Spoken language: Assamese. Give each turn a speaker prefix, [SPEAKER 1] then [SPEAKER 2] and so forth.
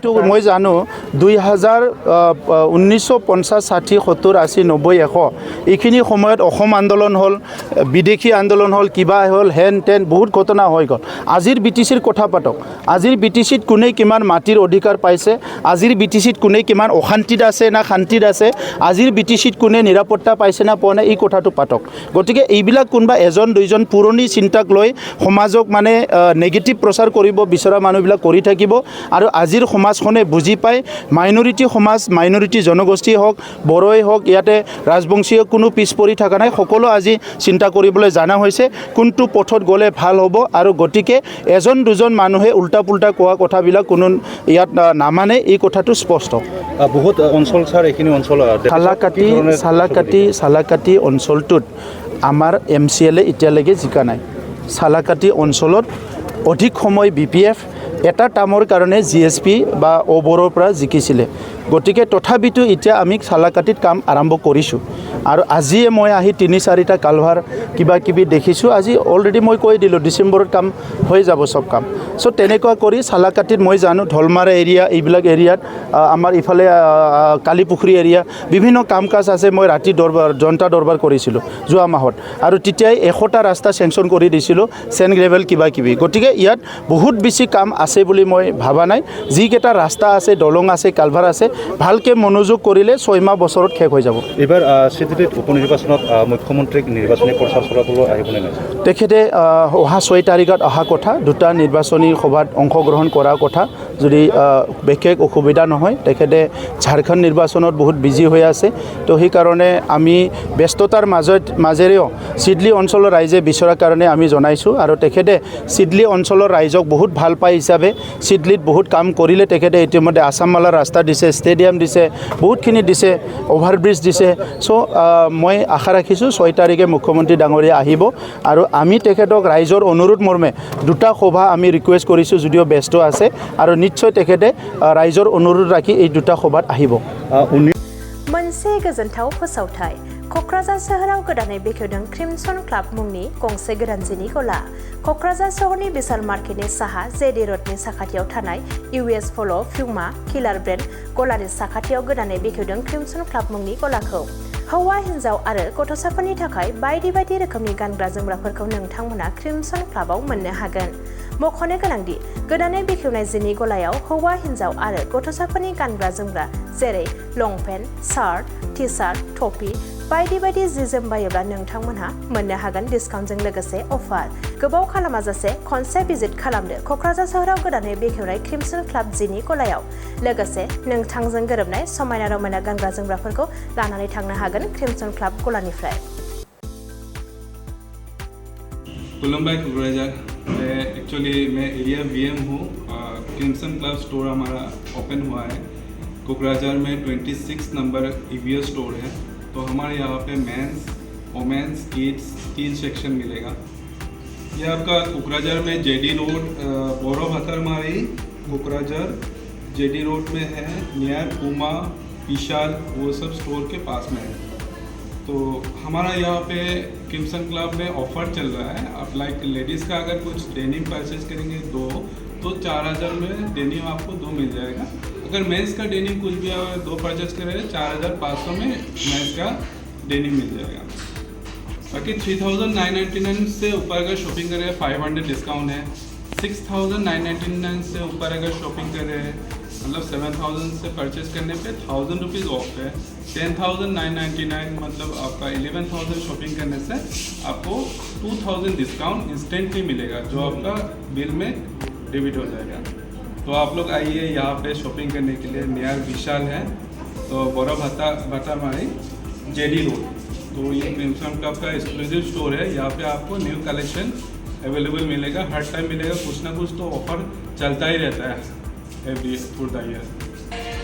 [SPEAKER 1] যিটো মই জানো 1950, 60, 70, 80, 90, 100 এইখিনি সময়ত অসম আন্দোলন হ'ল, বিদেশী আন্দোলন হ'ল, কিবা হ'ল, হেন তেন বহুত ঘটনা হৈ গ'ল। আজিৰ BTCৰ কথা পাতক। আজিৰ BTCত কোনে কিমান মাটিৰ অধিকাৰ পাইছে, আজিৰ BTCত কোনে কিমান অশান্তিত আছে না শান্তিত আছে, আজিৰ BTCত কোনে নিৰাপত্তা পাইছে না পোৱা নাই, এই কথাটো পাতক। গতিকে এইবিলাক কোনোবা এজন দুইজন পুৰণি চিন্তাক লৈ সমাজক মানে নেগেটিভ প্ৰচাৰ কৰিব বিচৰা মানুহবিলাক কৰি থাকিব। আৰু আজিৰ সমাজখনে বুজি পায় মাইনৰিটি সমাজ, মাইনৰিটি জনগোষ্ঠী হওক, বড়োই হওক, ইয়াতে ৰাজবংশীয় কোনো পিছ পৰি থকা নাই। সকলো আজি চিন্তা কৰিবলৈ জানা হৈছে কোনটো পথত গ'লে ভাল হ'ব। আৰু গতিকে এজন দুজন মানুহে উল্টা পুল্টা কোৱা কথাবিলাক কোনো ইয়াত নামানে, এই কথাটো স্পষ্ট।
[SPEAKER 2] বহুত অঞ্চল ছাৰ, এইখিনি অঞ্চল
[SPEAKER 1] চালাকাটি অঞ্চলটোত আমাৰ MCLA এতিয়ালৈকে জিকা নাই। চালাকাটি অঞ্চলত অধিক সময় BPF এটা টাৰ্মৰ কাৰণে GSP বা ওবৰৰ পৰা জিকিছিলে। গতিকে তথাপিতো এতিয়া আমি চালাকাটিত কাম আৰম্ভ কৰিছোঁ। আৰু আজিয়ে মই আহি 3-4টা কালভাৰ কিবা কিবি দেখিছোঁ। আজি অলৰেডি মই কৈ দিলোঁ ডিচেম্বৰত কাম হৈ যাব চব কাম। চ' তেনেকুৱা কৰি চালাকাটিত মই জানো ঢলমাৰা এৰিয়া, এইবিলাক এৰিয়াত আমাৰ ইফালে কালীপুখুৰী এৰিয়া বিভিন্ন কাম কাজ আছে। মই ৰাতি জনতা দৰবাৰ কৰিছিলোঁ যোৱা মাহত, আৰু তেতিয়াই 100টা ৰাস্তা চেংচন কৰি দিছিলোঁ, চেণ্ড গ্ৰেভেল কিবা কিবি। গতিকে ইয়াত বহুত বেছি কাম আছে বুলি মই ভাবা নাই। যিকেইটা ৰাস্তা আছে, দলং আছে, কালভাৰ আছে, ভালকৈ মনোযোগ কৰিলে 6 মাহ বছৰত শেষ হৈ যাব।
[SPEAKER 2] এইবাৰ চিটিত উপনিৰ্বাচনত মুখ্যমন্ত্ৰীক নিৰ্বাচনী প্ৰচাৰ চলাবলৈ আহিবনে নাই?
[SPEAKER 1] তেখেতে অহা 6 তাৰিখত অহা কথা, 2টা নিৰ্বাচনী সভাত অংশগ্ৰহণ কৰাৰ কথা। যদি বিশেষ অসুবিধা নহয়, তেখেতে ঝাৰখণ্ড নিৰ্বাচনত বহুত বিজি হৈ আছে। তো সেইকাৰণে আমি ব্যস্ততাৰ মাজেৰেও চিডলি অঞ্চলৰ ৰাইজে বিচৰাৰ কাৰণে আমি জনাইছোঁ। আৰু তেখেতে চিডলি অঞ্চলৰ ৰাইজক বহুত ভাল পায় হিচাপে চিডলিত বহুত কাম কৰিলে। তেখেতে ইতিমধ্যে আছামমালাৰ ৰাস্তা দিছে, ষ্টেডিয়াম দিছে, বহুতখিনি দিছে, অভাৰব্ৰিজ দিছে। চ' মই আশা ৰাখিছোঁ 6 তাৰিখে মুখ্যমন্ত্ৰী ডাঙৰীয়া আহিব। আৰু আমি তেখেতক ৰাইজৰ অনুৰোধ মৰ্মে 2টা সভা আমি ৰিকুৱেষ্ট কৰিছোঁ, যদিও ব্যস্ত আছে। আৰু নিশ্চয় তেখেতে ৰাইজৰ অনুৰোধ ৰাখি এই 2টা সভাত আহিব।
[SPEAKER 3] मोनसे गोजोनथाव फोसावथाय। क'क्राझार सोहोराव गोदानै बेखेवदों क्रिमसन क्लाब मुंनि गंसे गोदान जिनि गला। क'क्राझार सहरनि बिशाल मार्केटनि साहा जेडी रडनि साखाथियाव थानाय US पल' प्युमा किलार ब्रेन्ड गलानि साखाथियाव गोदानै बेखेवदों क्रिमसन क्लाब मुंनि गलाखौ। हौवा हिन्जाव आरो गथ'साफोरनि थाखाय बायदि बायदि रोखोमनि गानग्रा जोमग्राफोरखौ नोंथांमोना क्रिमसन क्लाबाव मोननो हागोन। मख'नो गोनांदि गोदानै बेखेवनाय जिनि गलायाव हौवा हिन्जाव आरो गथ'साफोरनि गानग्रा जोमग्रा जेरै लंपेन्ट, शार्ट, टि-शार्ट, टपि बायदि बायदि जि जोम बायोब्ला नोंथांमोनहा मोननो हागोन डिस्काउन्टजों लोगोसे अफार। गोबाव खालामाजासे खनसे भिजिट खालामदो क'क्राझार सोहोराव गोदानै बेखेवनाय क्रिमसन क्लाब जिनि गलायाव। लोगोसे नोंथांजों गोरोबनाय समायना रमायना गानग्रा जोमग्राफोरखौ लानानै थांनो हागोन क्रिमसन क्लाब गलानिफ्राय।
[SPEAKER 4] खुलुमबाय क'क्राझार। एक्चुअली मैं एरिया VM हूँ। क्रिमसन क्लब स्टोर हमारा ओपन हुआ है कोकराझार में। 26 नंबर EVS स्टोर है। तो हमारे यहाँ पे मेंस, वोमेंस, किड्स 3 सेक्शन मिलेगा। ये आपका कोकराझार में JD रोड, बोरो भतरमारी कोकराझार JD रोड में है, नियर पूमा, विशाल, वो सब स्टोर के पास में है। तो हमारा यहाँ पे क्रिमसन क्लब में ऑफ़र चल रहा है। आप लाइक लेडीज़ का अगर कुछ डेनिम परचेज करेंगे 2 तो 4000 में डेनिम आपको 2 मिल जाएगा। अगर मेंस का डेनिम कुछ भी 2 परचेज करें 4500 में मेंस का डेनिम मिल जाएगा। बाकी 3999 से ऊपर अगर शॉपिंग करें 500 डिस्काउंट है। 6999 से ऊपर अगर शॉपिंग करें मतलब 7000 से परचेज करने पे 1000 रुपीज़ ऑफ है। 10,999 मतलब आपका 11,000 शॉपिंग करने से आपको 2000 डिस्काउंट इंस्टेंटली मिलेगा, जो आपका बिल में डेबिट हो जाएगा। तो आप लोग आइए यहाँ पे शॉपिंग करने के लिए। नियर विशाल है तो बोरा भतरमारी JD रोड। तो ये क्रिमसन क्लब का एक्सक्लूसिव स्टोर है। यहाँ पे आपको न्यू कलेक्शन अवेलेबल मिलेगा, हर टाइम मिलेगा। कुछ ना कुछ तो ऑफर चलता ही रहता है एवरी थ्रू द ईयर।